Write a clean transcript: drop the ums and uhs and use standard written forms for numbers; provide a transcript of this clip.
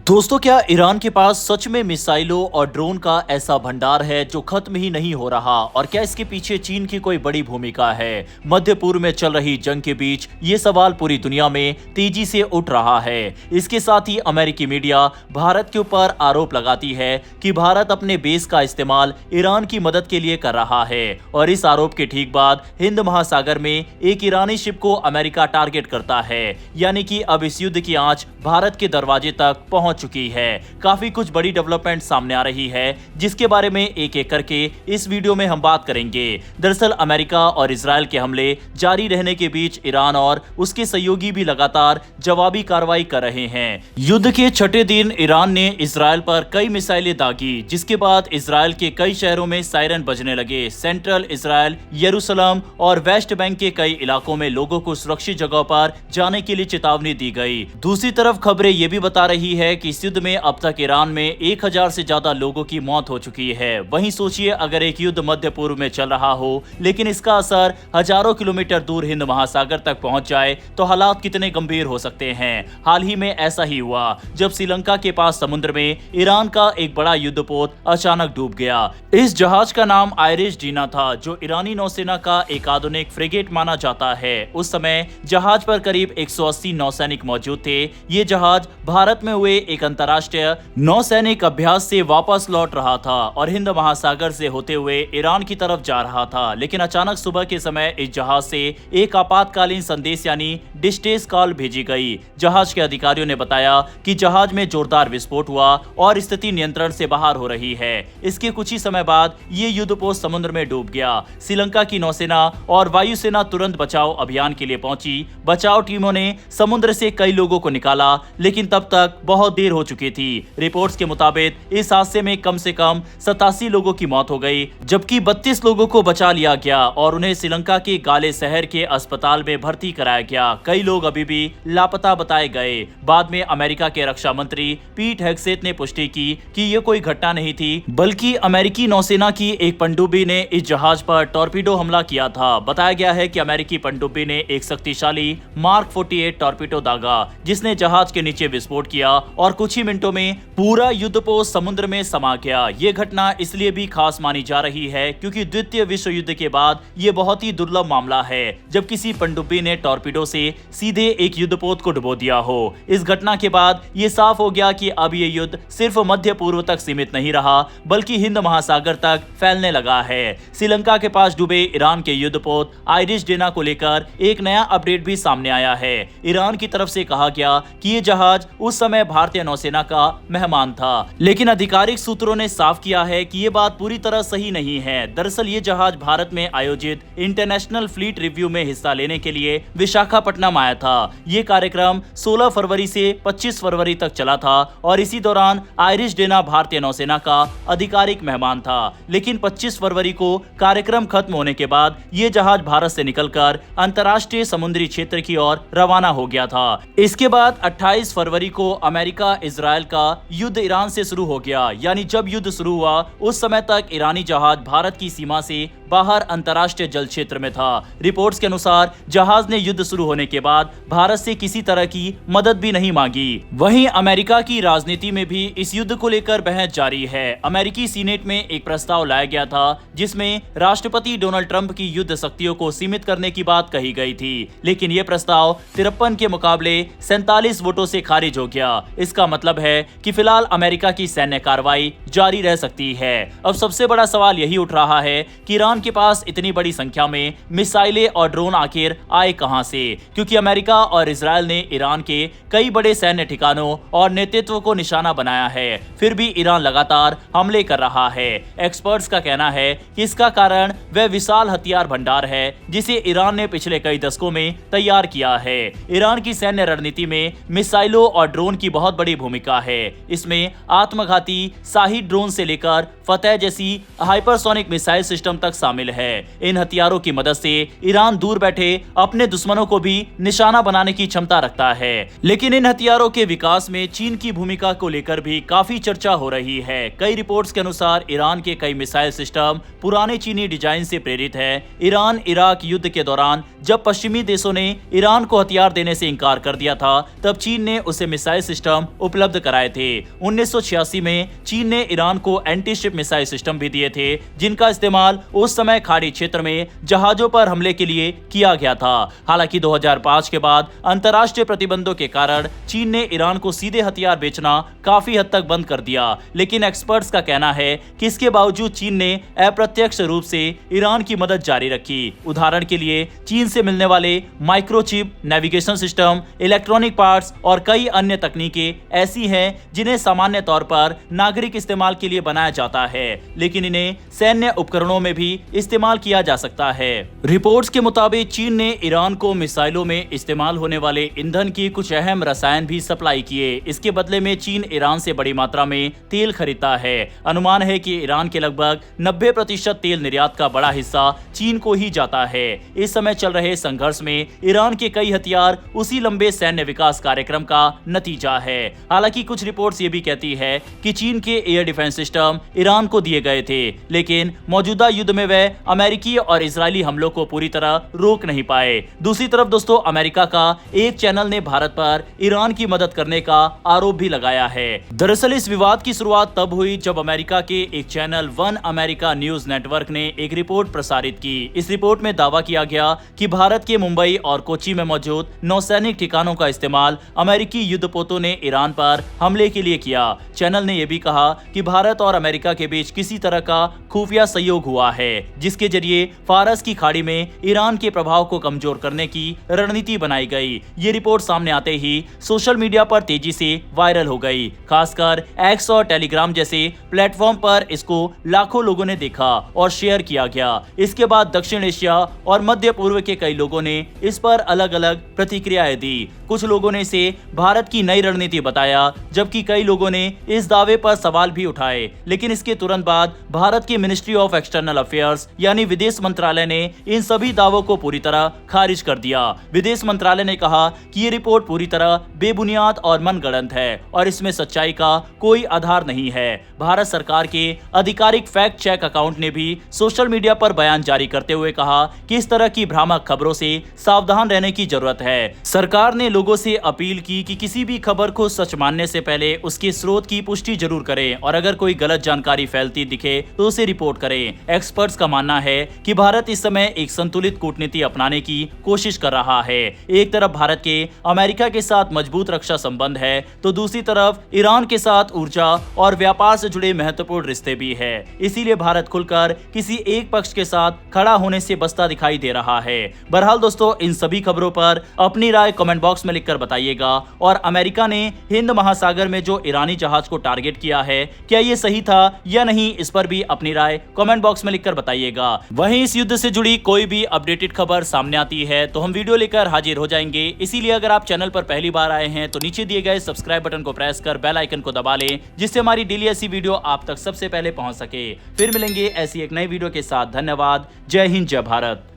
दोस्तों, क्या ईरान के पास सच में मिसाइलों और ड्रोन का ऐसा भंडार है जो खत्म ही नहीं हो रहा? और क्या इसके पीछे चीन की कोई बड़ी भूमिका है? मध्य पूर्व में चल रही जंग के बीच ये सवाल पूरी दुनिया में तेजी से उठ रहा है। इसके साथ ही अमेरिकी मीडिया भारत के ऊपर आरोप लगाती है कि भारत अपने बेस का इस्तेमाल ईरान की मदद के लिए कर रहा है। और इस आरोप के ठीक बाद हिंद महासागर में एक ईरानी शिप को अमेरिका टारगेट करता है, यानी कि अब इस युद्ध की आंच भारत के दरवाजे तक पहुंच चुकी है। काफी कुछ बड़ी डेवलपमेंट सामने आ रही है, जिसके बारे में एक एक करके इस वीडियो में हम बात करेंगे। दरअसल अमेरिका और इजराइल के हमले जारी रहने के बीच ईरान और उसके सहयोगी भी लगातार जवाबी कार्रवाई कर रहे हैं। युद्ध के छठे दिन ईरान ने इजराइल पर कई मिसाइलें दागी, जिसके बाद इजराइल के कई शहरों में सायरन बजने लगे। सेंट्रल इजराइल, यरूशलेम और वेस्ट बैंक के कई इलाकों में लोगों को सुरक्षित जगह पर जाने के लिए चेतावनी दी गई। दूसरी तरफ खबरें ये भी बता रही है कि इस युद्ध में अब तक ईरान में 1000 से ज्यादा लोगों की मौत हो चुकी है। वहीं सोचिए, अगर एक युद्ध मध्य पूर्व में चल रहा हो लेकिन इसका असर हजारों किलोमीटर दूर हिंद महासागर तक पहुंच जाए तो हालात कितने गंभीर हो सकते हैं। हाल ही में ऐसा ही हुआ जब श्रीलंका के पास समुद्र में ईरान का एक बड़ा युद्धपोत अचानक डूब गया। इस जहाज का नाम आयरिश डीना था, जो ईरानी नौसेना का एक आधुनिक फ्रिगेट माना जाता है। उस समय जहाज पर करीब 180 नौसैनिक मौजूद थे। ये जहाज भारत में हुए एक अंतर्राष्ट्रीय नौसैनिक अभ्यास से वापस लौट रहा था और हिंद महासागर से होते हुए ईरान की तरफ जा रहा था। लेकिन अचानक सुबह के समय इस जहाज से एक आपातकालीन संदेश यानी डिस्ट्रेस कॉल भेजी गई। जहाज के अधिकारियों ने बताया कि जहाज में जोरदार विस्फोट हुआ और स्थिति नियंत्रण से बाहर हो रही है। इसके कुछ ही समय बाद ये युद्धपोत समुद्र में डूब गया। श्रीलंका की नौसेना और वायुसेना तुरंत बचाव अभियान के लिए पहुंची। बचाव टीमों ने समुद्र से कई लोगों को निकाला, लेकिन तब तक बहुत देर हो चुकी थी। रिपोर्ट्स के मुताबिक इस हादसे में कम से कम 87 लोगों की मौत हो गई, जबकि 32 लोगों को बचा लिया गया और उन्हें श्रीलंका के गाले शहर के अस्पताल में भर्ती कराया गया। कई लोग अभी भी लापता बताए गए। बाद में अमेरिका के रक्षा मंत्री पीट हेग्सेथ ने पुष्टि की कि यह कोई घटना नहीं थी, बल्कि अमेरिकी नौसेना की एक पनडुब्बी ने इस जहाज पर टॉर्पीडो हमला किया था। बताया गया है कि अमेरिकी पनडुब्बी ने एक शक्तिशाली मार्क 48 टॉर्पीडो दागा, जिसने जहाज के नीचे विस्फोट किया और कुछ ही मिनटों में पूरा युद्धपोत समुद्र में समा गया। ये घटना इसलिए भी खास मानी जा रही है क्योंकि द्वितीय विश्व युद्ध के बाद ये बहुत ही दुर्लभ मामला है जब किसी पनडुब्बी ने टॉर्पीडो से सीधे एक युद्धपोत को डुबो दिया हो। इस घटना के बाद ये साफ हो गया कि अब ये युद्ध सिर्फ मध्य पूर्व तक सीमित नहीं रहा, बल्कि हिंद महासागर तक फैलने लगा है। श्रीलंका के पास डूबे ईरान के युद्धपोत आयरिश डीना को लेकर एक नया अपडेट भी सामने आया है। ईरान की तरफ से कहा गया कि ये जहाज उस समय भारतीय नौसेना का मेहमान था, लेकिन आधिकारिक सूत्रों ने साफ किया है कि ये बात पूरी तरह सही नहीं है। दरअसल ये जहाज भारत में आयोजित इंटरनेशनल फ्लीट रिव्यू में हिस्सा लेने के लिए विशाखापट्टनम आया था। ये कार्यक्रम 16 फरवरी से 25 फरवरी तक चला था और इसी दौरान आयरिश डीना भारतीय नौसेना का आधिकारिक मेहमान था। लेकिन 25 फरवरी को कार्यक्रम खत्म होने के बाद ये जहाज भारत से निकलकर अंतर्राष्ट्रीय समुद्री क्षेत्र की ओर रवाना हो गया था। इसके बाद 28 फरवरी को अमेरिका इजराइल का युद्ध ईरान से शुरू हो गया। यानी जब युद्ध शुरू हुआ उस समय तक ईरानी जहाज भारत की सीमा से बाहर अंतर्राष्ट्रीय जल क्षेत्र में था। रिपोर्ट्स के अनुसार जहाज ने युद्ध शुरू होने के बाद भारत से किसी तरह की मदद भी नहीं मांगी। वहीं अमेरिका की राजनीति में भी इस युद्ध को लेकर बहस जारी है। अमेरिकी सीनेट में एक प्रस्ताव लाया गया था जिसमें राष्ट्रपति डोनाल्ड ट्रंप की युद्ध शक्तियों को सीमित करने की बात कही गई थी, लेकिन यह प्रस्ताव 53 के मुकाबले 47 वोटों से खारिज हो गया। इसका मतलब है कि फिलहाल अमेरिका की सैन्य कार्रवाई जारी रह सकती है। अब सबसे बड़ा सवाल यही उठ रहा है कि ईरान के पास इतनी बड़ी संख्या में मिसाइलें और ड्रोन आखिर आए कहां से, क्योंकि अमेरिका और इजराइल ने ईरान के कई बड़े सैन्य ठिकानों और नेतृत्व को निशाना बनाया है। फिर भी ईरान लगातार हमले कर रहा है। एक्सपर्ट्स का कहना है कि इसका कारण वह विशाल हथियार भंडार है जिसे ईरान ने पिछले कई दशकों में तैयार किया है। ईरान की सैन्य रणनीति में मिसाइलों और ड्रोन की बहुत बड़ी भूमिका है। इसमें आत्मघाती शाही ड्रोन से लेकर फतेह जैसी हाइपरसोनिक मिसाइल सिस्टम तक शामिल है। इन हथियारों की मदद से ईरान दूर बैठे अपने दुश्मनों को भी निशाना बनाने की क्षमता रखता है। लेकिन इन हथियारों के विकास में चीन की भूमिका को लेकर भी काफी चर्चा हो रही है। कई रिपोर्ट्स के अनुसार ईरान के कई मिसाइल सिस्टम पुराने चीनी डिजाइन से प्रेरित है। ईरान इराक युद्ध के दौरान जब पश्चिमी देशों ने ईरान को हथियार देने से इंकार कर दिया था, तब चीन ने उसे मिसाइल सिस्टम उपलब्ध कराए थे। 1986 में चीन ने ईरान को एंटी शिप मिसाइल सिस्टम भी दिए थे, जिनका इस्तेमाल उस समय खाड़ी क्षेत्र में जहाजों पर हमले के लिए किया गया था। हालांकि 2005 के बाद अंतर्राष्ट्रीय प्रतिबंधों के कारण चीन ने ईरान को सीधे हथियार बेचना काफी हद तक बंद कर दिया, लेकिन एक्सपर्ट्स का कहना है कि इसके बावजूद चीन ने अप्रत्यक्ष रूप से ईरान की मदद जारी रखी। उदाहरण के लिए चीन से मिलने वाले microchip, navigation system, electronic parts और कई अन्य तकनीकें ऐसी हैं जिन्हें सामान्य तौर पर नागरिक इस्तेमाल के लिए बनाया जाता है, लेकिन इन्हें सैन्य उपकरणों में भी इस्तेमाल किया जा सकता है। रिपोर्ट्स के मुताबिक चीन ने ईरान को मिसाइलों में इस्तेमाल होने वाले ईंधन की कुछ अहम रसायन भी सप्लाई किए। इसके बदले में चीन ईरान से बड़ी मात्रा में तेल खरीदता है। अनुमान है कि ईरान के लगभग 90% तेल निर्यात का बड़ा हिस्सा चीन को ही जाता है। इस समय चल रहे संघर्ष में ईरान के कई हथियार उसी लंबे सैन्य विकास कार्यक्रम का नतीजा है। हालांकि कुछ रिपोर्ट्स ये भी कहती है कि चीन के एयर डिफेंस सिस्टम ईरान को दिए गए थे, लेकिन मौजूदा युद्ध में वे अमेरिकी और इजरायली हमलों को पूरी तरह रोक नहीं पाए। दूसरी तरफ दोस्तों, अमेरिका का एक चैनल ने भारत पर ईरान की मदद करने का आरोप भी लगाया है। दरअसल इस विवाद की शुरुआत तब हुई जब अमेरिका के एक channel one America news network ने एक रिपोर्ट प्रसारित की। इस रिपोर्ट में दावा किया गया कि भारत के मुंबई और कोच्चि में मौजूद नौसैनिक ठिकानों का इस्तेमाल अमेरिकी युद्धपोतों ने ईरान पर हमले के लिए किया। चैनल ने यह भी कहा कि भारत और अमेरिका के बीच किसी तरह का खुफिया सहयोग हुआ है, जिसके जरिए फारस की खाड़ी में ईरान के प्रभाव को कमजोर करने की रणनीति बनाई गई। ये रिपोर्ट सामने आते ही सोशल मीडिया पर तेजी से वायरल हो गई। खासकर एक्स और टेलीग्राम जैसे प्लेटफॉर्म पर इसको लाखों लोगों ने देखा और शेयर किया गया। इसके बाद दक्षिण एशिया और मध्य पूर्व के कई लोगों ने इस पर अलग अलग प्रतिक्रियाएं दी। कुछ लोगों ने इसे भारत की नई रणनीति बताया, जबकि कई लोगों ने इस दावे पर सवाल भी उठाए। लेकिन इसके तुरंत बाद भारत की मिनिस्ट्री ऑफ एक्सटर्नल अफेयर्स यानी विदेश मंत्रालय ने इन सभी दावों को पूरी तरह खारिज कर दिया। विदेश मंत्रालय ने कहा कि ये रिपोर्ट पूरी तरह बेबुनियाद और मनगढ़ंत है और इसमें सच्चाई का कोई आधार नहीं है। भारत सरकार के आधिकारिक फैक्ट चेक अकाउंट ने भी सोशल मीडिया पर बयान जारी करते हुए कहा कि इस तरह की भ्रामक खबरों से सावधान रहने की जरूरत है। सरकार ने लोगों से अपील की कि किसी भी खबर को सच मानने से पहले उसके स्रोत की पुष्टि जरूर करें और अगर कोई गलत जानकारी फैलती दिखे तो उसे रिपोर्ट करें। एक्सपर्ट्स का मानना है कि भारत इस समय एक संतुलित कूटनीति अपनाने की कोशिश कर रहा है। एक तरफ भारत के अमेरिका के साथ मजबूत रक्षा संबंध है, तो दूसरी तरफ ईरान के साथ ऊर्जा और व्यापार से जुड़े महत्वपूर्ण रिश्ते भी है। इसीलिए भारत खुलकर किसी एक पक्ष के साथ खड़ा होने से बचता दिखाई दे रहा है। बहरहाल दोस्तों, इन सभी खबरों पर अपनी राय कमेंट बॉक्स में लिखकर बताइएगा। और अमेरिका ने हिंद महासागर में जो ईरानी जहाज को टारगेट किया है, क्या ये सही था या नहीं, इस पर भी अपनी राय कमेंट बॉक्स में लिखकर बताइएगा। वहीं इस युद्ध से जुड़ी कोई भी अपडेटेड खबर सामने आती है तो हम वीडियो लेकर हाजिर हो जाएंगे। इसीलिए अगर आप चैनल पर पहली बार आए हैं तो नीचे दिए गए सब्सक्राइब बटन को प्रेस कर बेल आइकन को दबा लें, जिससे हमारी डेली ऐसी वीडियो आप तक सबसे पहले पहुंच सके। फिर मिलेंगे ऐसी एक नई वीडियो के साथ। धन्यवाद। जय हिंद, जय भारत।